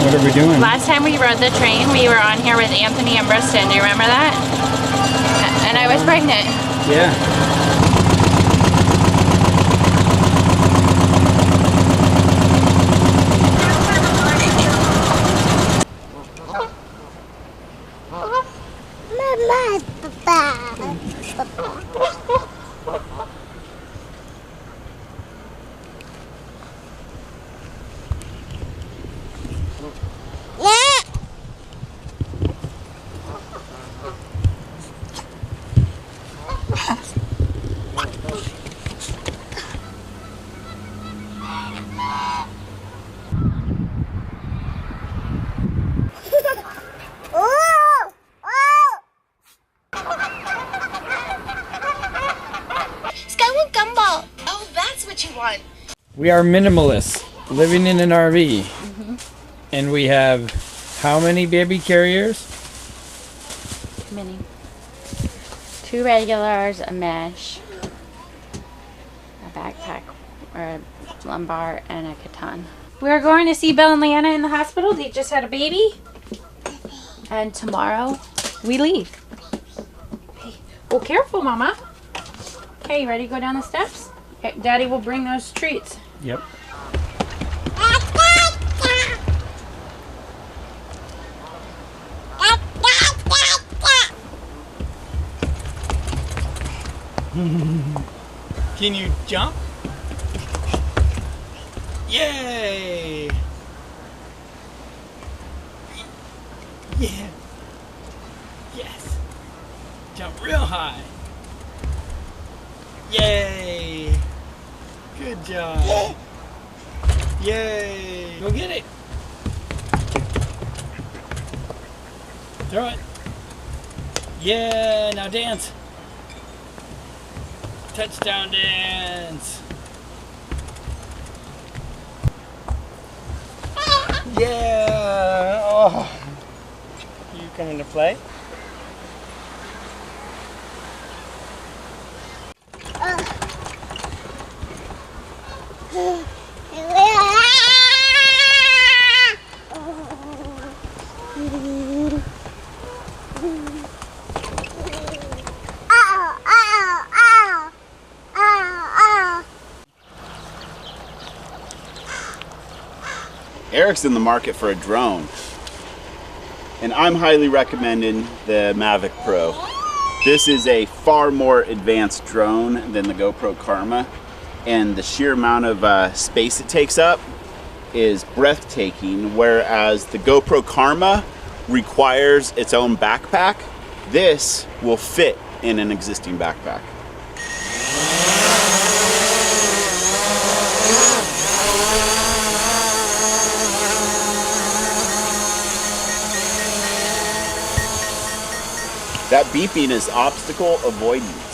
What are we doing? Last time we rode the train, we were on here with Anthony and Briston. Do you remember that? And I was pregnant. Yeah. We are minimalists, living in an RV. And we have how many baby carriers? Mini. 2 regulars, a mesh, a backpack, or a lumbar, and a katan. We're going to see Bill and Leighanna in the hospital. They just had a baby. And tomorrow we leave. Okay. Oh, careful, Mama. Okay, you ready to go down the steps? Okay, Daddy will bring those treats. Yep. Can you jump? Yay! Yeah. Yes. Jump real high. Yay! Good job. Yay! Go get it. Throw it. Yeah, now dance. Touchdown dance. Yeah. Oh. You coming to play? Eric's in the market for a drone, and I'm highly recommending the Mavic Pro. This is a far more advanced drone than the GoPro Karma, and the sheer amount of space it takes up is breathtaking, whereas the GoPro Karma requires its own backpack. This will fit in an existing backpack. That beeping is obstacle avoidance.